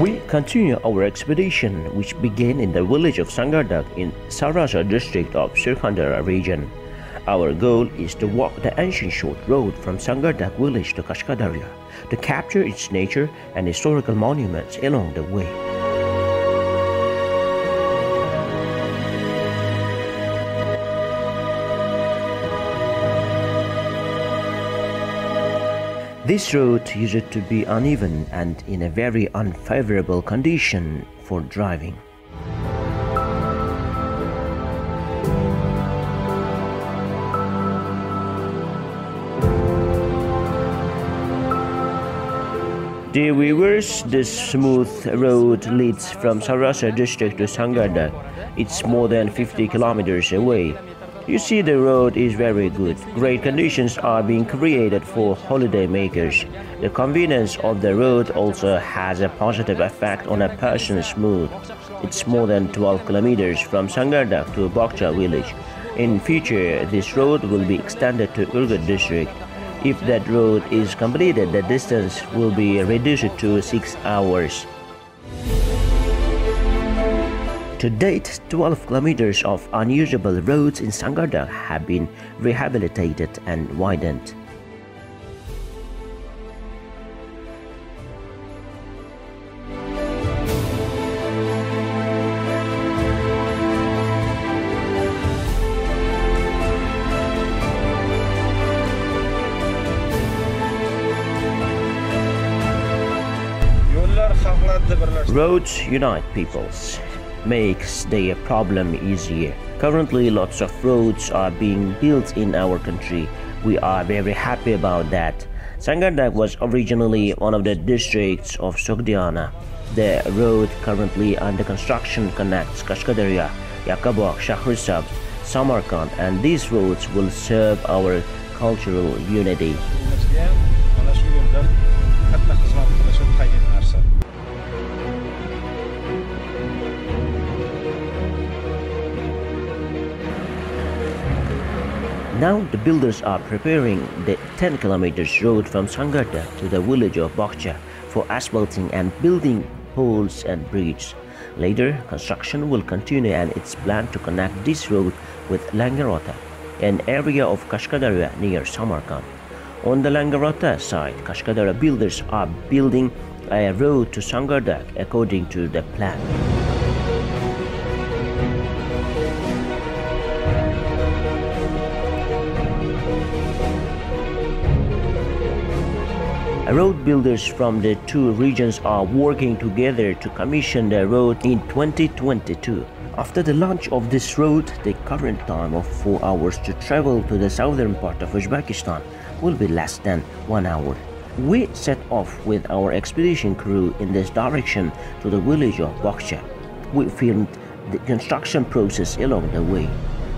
We continue our expedition, which began in the village of Sangardak in Sarasa district of Surkhandarya region. Our goal is to walk the ancient short road from Sangardak village to Kashkadarya to capture its nature and historical monuments along the way. This road used to be uneven and in a very unfavorable condition for driving. Dear viewers, this smooth road leads from Sarasa district to Sangardak. It's more than 50 kilometers away. You see, the road is very good. Great conditions are being created for holiday makers. The convenience of the road also has a positive effect on a person's mood. It's more than 12 kilometers from Sangardak to Bog'cha village. In future, this road will be extended to Urgut district. If that road is completed, the distance will be reduced to 6 hours. To date, 12 kilometers of unusable roads in Sangardak have been rehabilitated and widened. Roads unite peoples, makes their problem easier. Currently, lots of roads are being built in our country. We are very happy about that. Sangardak was originally one of the districts of Sogdiana. The road currently under construction connects Kashkadarya, Yakabok, Shahrisabz, Samarkand, and these roads will serve our cultural unity. Now the builders are preparing the 10 kilometers road from Sangardak to the village of Bog'cha for asphalting and building poles and bridges. Later, construction will continue and it's planned to connect this road with Langarota, an area of Kashkadarya near Samarkand. On the Langarota side, Kashkadarya builders are building a road to Sangardak according to the plan. Road builders from the two regions are working together to commission the road in 2022. After the launch of this road, the current time of 4 hours to travel to the southern part of Uzbekistan will be less than 1 hour. We set off with our expedition crew in this direction to the village of Bog'cha. We filmed the construction process along the way.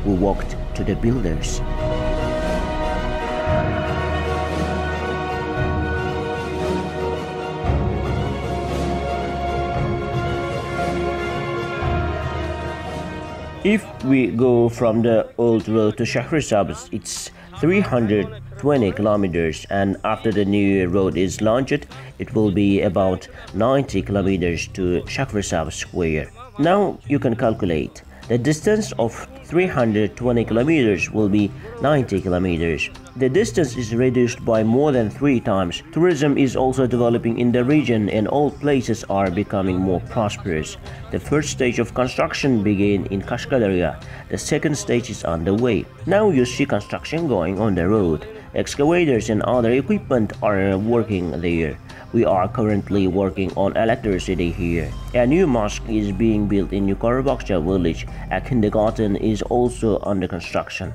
We walked to the builders. If we go from the old road to Shahrisabz, it's 320 kilometers, and after the new road is launched, it will be about 90 kilometers to Shahrisabz Square. Now you can calculate. The distance of 320 kilometers will be 90 kilometers. The distance is reduced by more than 3 times. Tourism is also developing in the region and all places are becoming more prosperous. The first stage of construction began in Kashkadarya. The second stage is on the way. Now you see construction going on the road. Excavators and other equipment are working there. We are currently working on electricity here. A new mosque is being built in Bog'cha village. A kindergarten is also under construction.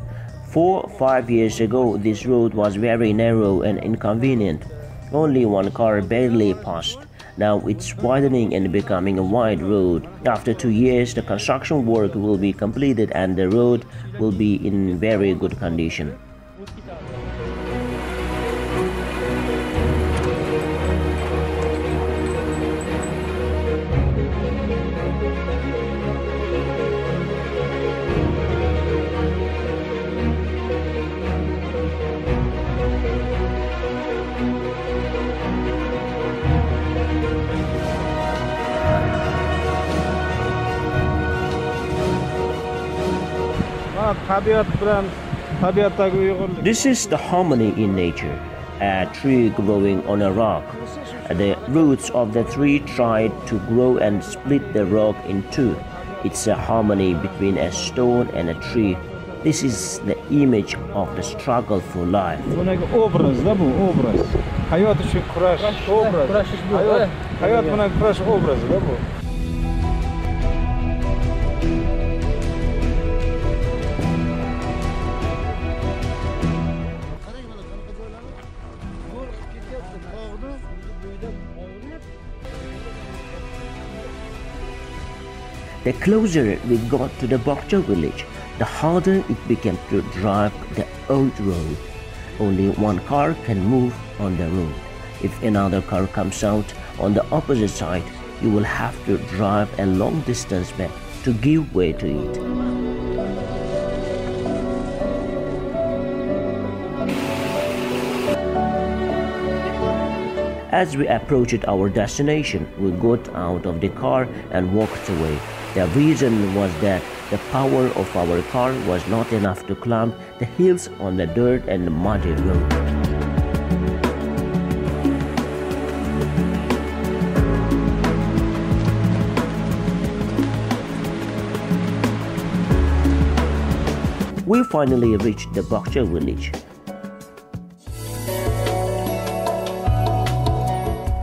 4-5 years ago, this road was very narrow and inconvenient. Only one car barely passed. Now it's widening and becoming a wide road. After 2 years, the construction work will be completed and the road will be in very good condition. This is the harmony in nature. A tree growing on a rock. The roots of the tree tried to grow and split the rock in two. It's a harmony between a stone and a tree. This is the image of the struggle for life. The closer we got to the Bog'cha village, the harder it became to drive the old road. Only one car can move on the road. If another car comes out on the opposite side, you will have to drive a long distance back to give way to it. As we approached our destination, we got out of the car and walked away. The reason was that the power of our car was not enough to climb the hills on the dirt and muddy road. We finally reached the Bog'cha village.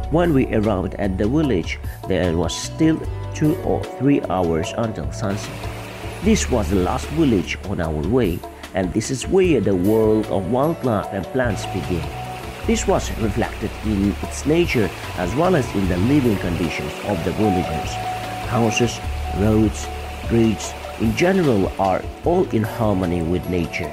When we arrived at the village, there was still 2 or 3 hours until sunset. This was the last village on our way, and this is where the world of wildlife and plants began. This was reflected in its nature as well as in the living conditions of the villagers. Houses, roads, bridges, in general are all in harmony with nature.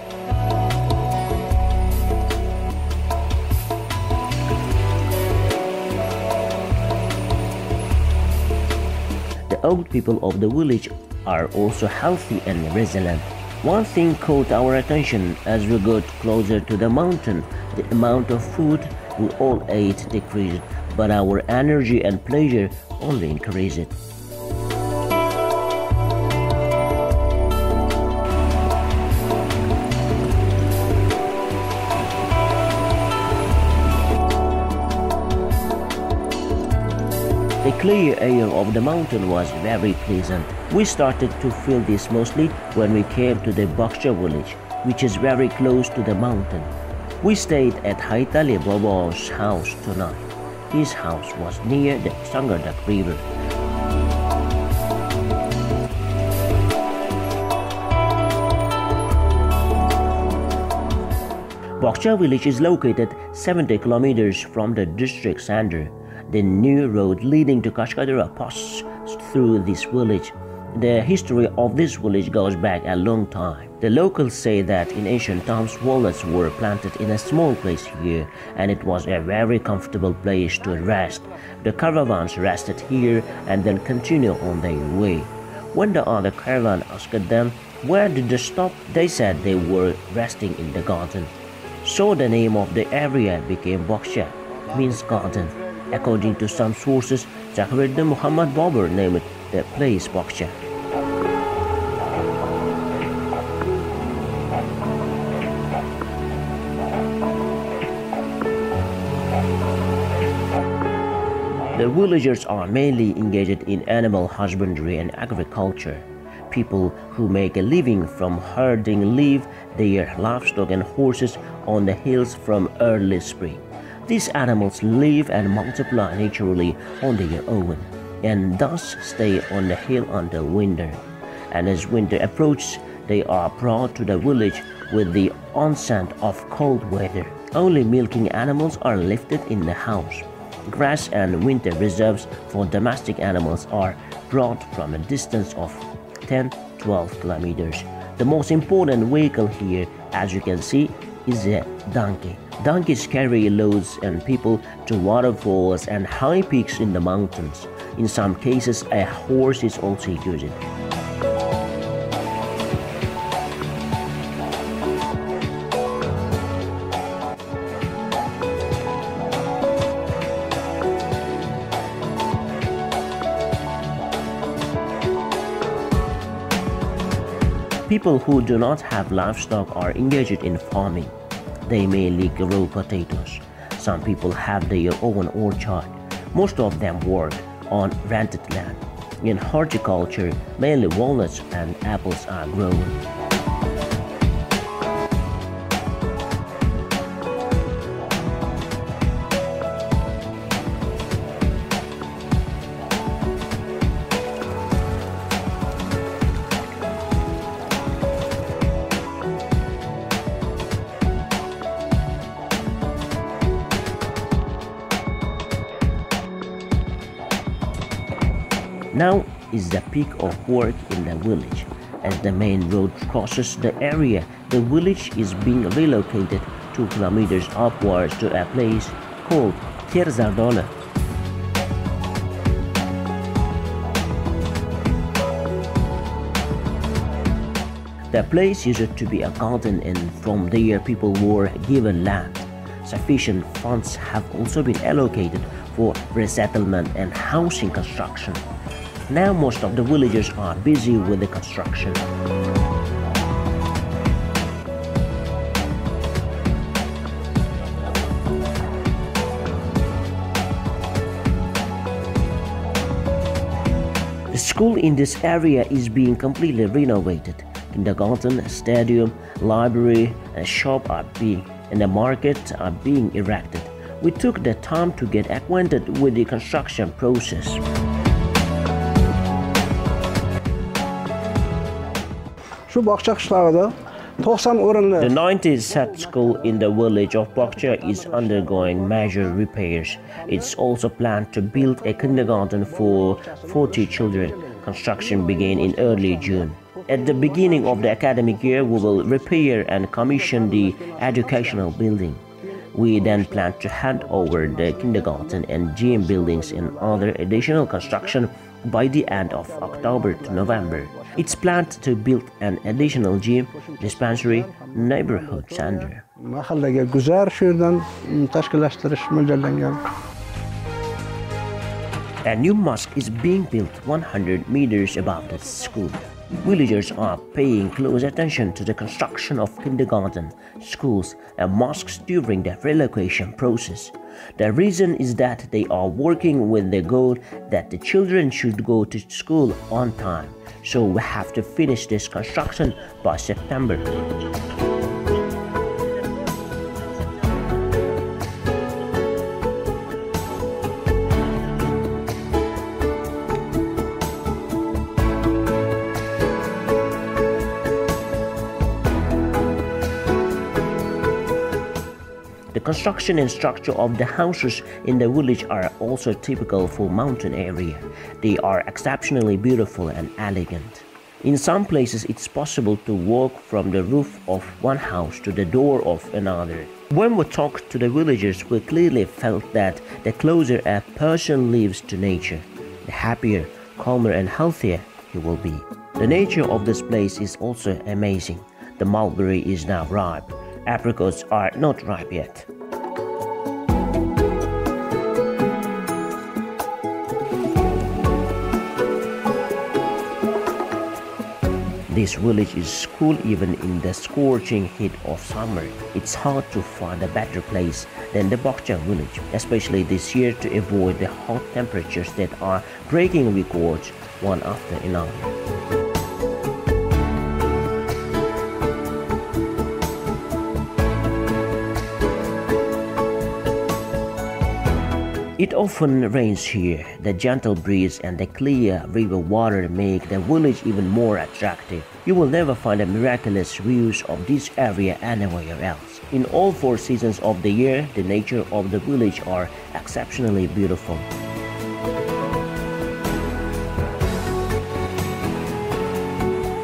The old people of the village are also healthy and resilient. One thing caught our attention as we got closer to the mountain. The amount of food we all ate decreased, but our energy and pleasure only increased. The clear air of the mountain was very pleasant. We started to feel this mostly when we came to the Bog'cha village, which is very close to the mountain. We stayed at Haitali Baba's house tonight. His house was near the Sangardak river. Bog'cha village is located 70 kilometers from the district center. The new road leading to Kashkadura passes through this village. The history of this village goes back a long time. The locals say that in ancient times walnuts were planted in a small place here, and it was a very comfortable place to rest. The caravans rested here and then continued on their way. When the other caravan asked them where did they stop, they said they were resting in the garden. So the name of the area became Bog'cha, means garden. According to some sources, Zakruddin Muhammad Babur named the place Bog'cha. The villagers are mainly engaged in animal husbandry and agriculture. People who make a living from herding leave their livestock and horses on the hills from early spring. These animals live and multiply naturally on their own, and thus stay on the hill until winter. And as winter approaches, they are brought to the village with the onset of cold weather. Only milking animals are lifted in the house. Grass and winter reserves for domestic animals are brought from a distance of 10-12 kilometers. The most important vehicle here, as you can see, is a donkey. Donkeys carry loads and people to waterfalls and high peaks in the mountains. In some cases, a horse is also used. People who do not have livestock are engaged in farming. They mainly grow potatoes. Some people have their own orchard. Most of them work on rented land. In horticulture, mainly walnuts and apples are grown. Now is the peak of work in the village. As the main road crosses the area, the village is being relocated 2 kilometers upwards to a place called Terzardona. The place used to be a garden, and from there people were given land. Sufficient funds have also been allocated for resettlement and housing construction. Now most of the villagers are busy with the construction. The school in this area is being completely renovated. Kindergarten, stadium, library, and shop and the market are being erected. We took the time to get acquainted with the construction process. The 90s set school in the village of Bog'cha is undergoing major repairs. It's also planned to build a kindergarten for 40 children. Construction began in early June. At the beginning of the academic year, we will repair and commission the educational building. We then plan to hand over the kindergarten and gym buildings and other additional construction by the end of October to November. It's planned to build an additional gym, dispensary, neighborhood center. A new mosque is being built 100 meters above the school. Villagers are paying close attention to the construction of kindergarten, schools, and mosques during the relocation process. The reason is that they are working with the goal that the children should go to school on time. So we have to finish this construction by September. The construction and structure of the houses in the village are also typical for mountain area. They are exceptionally beautiful and elegant. In some places, it's possible to walk from the roof of one house to the door of another. When we talked to the villagers, we clearly felt that the closer a person lives to nature, the happier, calmer and healthier he will be. The nature of this place is also amazing. The mulberry is now ripe. Apricots are not ripe yet. This village is cool even in the scorching heat of summer. It's hard to find a better place than the Bog'cha village, especially this year, to avoid the hot temperatures that are breaking records one after another. It often rains here. The gentle breeze and the clear river water make the village even more attractive. You will never find a miraculous views of this area anywhere else. In all 4 seasons of the year, the nature of the village are exceptionally beautiful.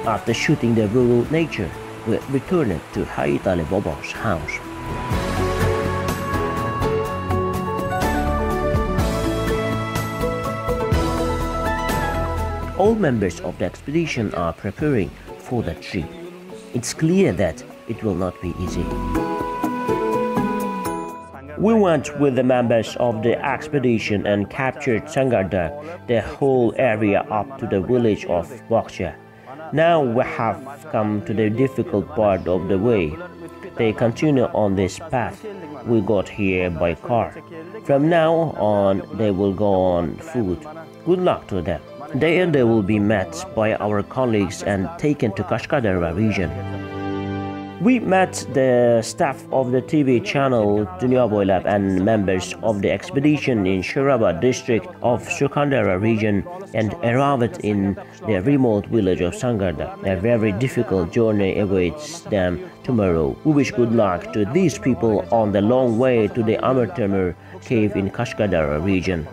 After shooting the rural nature, we returned to Haitale Bobo's house. All members of the expedition are preparing for the trip. It's clear that it will not be easy. We went with the members of the expedition and captured Surkhandarya, the whole area up to the village of Bog'cha. Now we have come to the difficult part of the way. They continue on this path. We got here by car. From now on, they will go on foot. Good luck to them. There they will be met by our colleagues and taken to Kashkadarya region. We met the staff of the TV channel Dunya Boylab and members of the expedition in Shiraba district of surkhandarya region and arrived in the remote village of Surkhandarya. A very difficult journey awaits them tomorrow. We wish good luck to these people on the long way to the Amartamur cave in Kashkadarya region.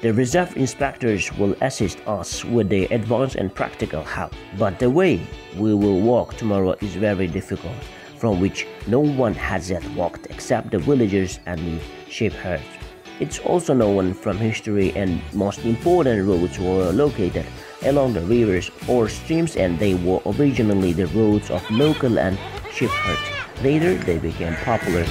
The reserve inspectors will assist us with the advanced and practical help. But the way we will walk tomorrow is very difficult, from which no one has yet walked except the villagers and the sheepherds. It's also known from history, and most important roads were located along the rivers or streams, and they were originally the roads of local and sheepherds. Later they became popular.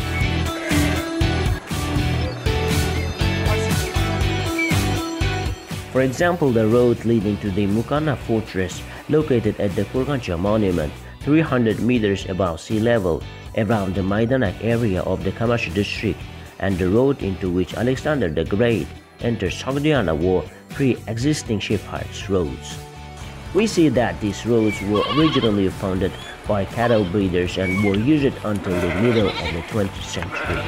For example, the road leading to the Mukana fortress, located at the Bog'cha monument, 300 meters above sea level, around the Maidanak area of the Kamash district, and the road into which Alexander the Great entered Sogdiana were pre-existing shepherds' roads. We see that these roads were originally founded by cattle breeders and were used until the middle of the 20th century.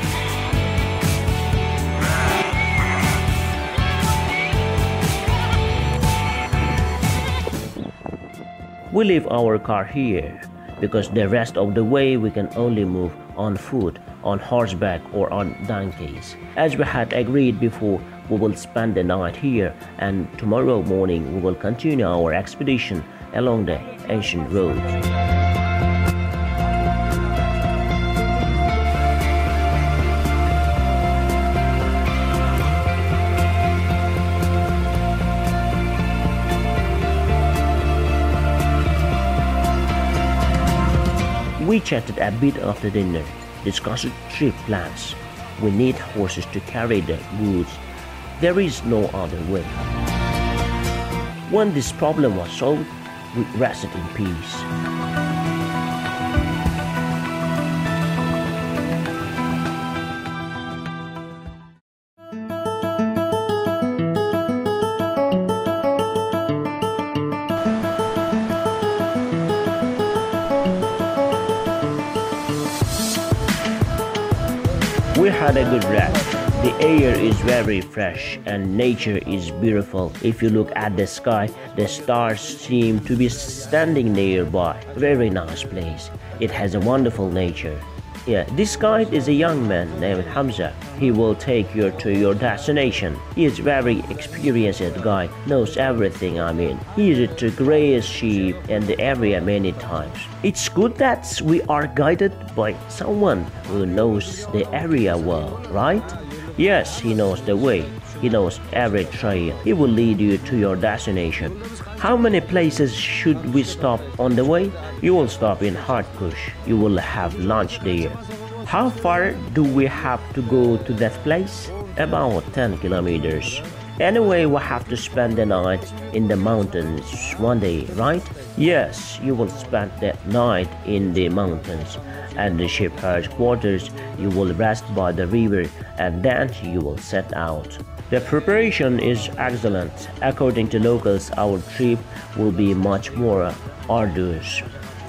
We leave our car here because the rest of the way we can only move on foot, on horseback or on donkeys. As we had agreed before, we will spend the night here, and tomorrow morning we will continue our expedition along the ancient roads. We chatted a bit after dinner, discussed trip plans. We need horses to carry the goods. There is no other way. When this problem was solved, we rested in peace. We had a good rest. The air is very fresh and nature is beautiful. If you look at the sky, the stars seem to be standing nearby. Very nice place. It has a wonderful nature. Yeah, this guide is a young man named Hamza. He will take you to your destination. He is very experienced guy, knows everything. He used to graze sheep in the area many times. It's good that we are guided by someone who knows the area well, right? Yes, he knows the way. He knows every trail. He will lead you to your destination. How many places should we stop on the way? You will stop in Hartkush. You will have lunch there. How far do we have to go to that place? About 10 kilometers. Anyway, we have to spend the night in the mountains one day, right? Yes, you will spend the night in the mountains. At the shepherd's quarters, you will rest by the river and then you will set out. The preparation is excellent. According to locals, our trip will be much more arduous.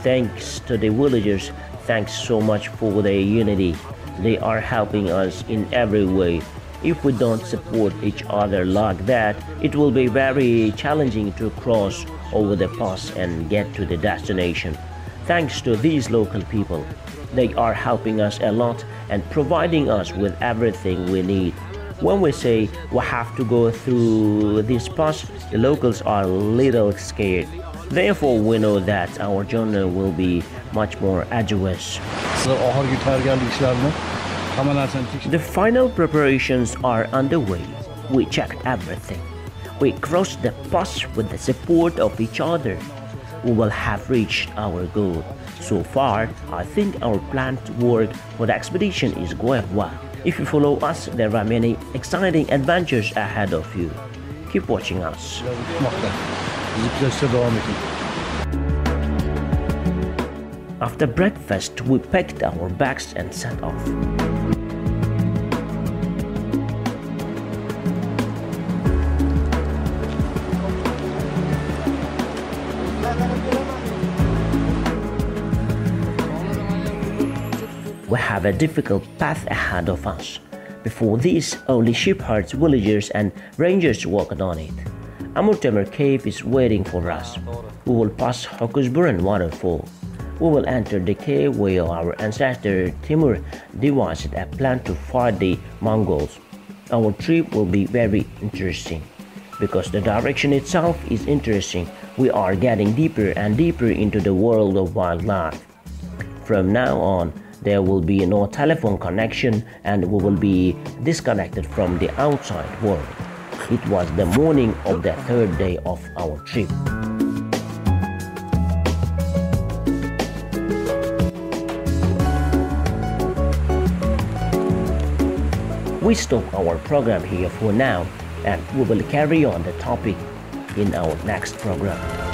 Thanks to the villagers, thanks so much for their unity. They are helping us in every way. If we don't support each other like that, it will be very challenging to cross over the pass and get to the destination. Thanks to these local people, they are helping us a lot and providing us with everything we need. When we say we have to go through this pass, the locals are a little scared. Therefore, we know that our journey will be much more arduous. The final preparations are underway. We checked everything. We crossed the pass with the support of each other. We will have reached our goal. So far, I think our planned work for the expedition is going well. If you follow us, there are many exciting adventures ahead of you. Keep watching us. After breakfast, we packed our bags and set off. We have a difficult path ahead of us. Before this, only shepherds, villagers and rangers walked on it. Amurtemir cave is waiting for us. We will pass Hokusburan waterfall. We will enter the cave where our ancestor Timur devised a plan to fight the Mongols. Our trip will be very interesting. Because the direction itself is interesting, we are getting deeper and deeper into the world of wildlife. From now on, there will be no telephone connection and we will be disconnected from the outside world. It was the morning of the third day of our trip. We stop our program here for now and we will carry on the topic in our next program.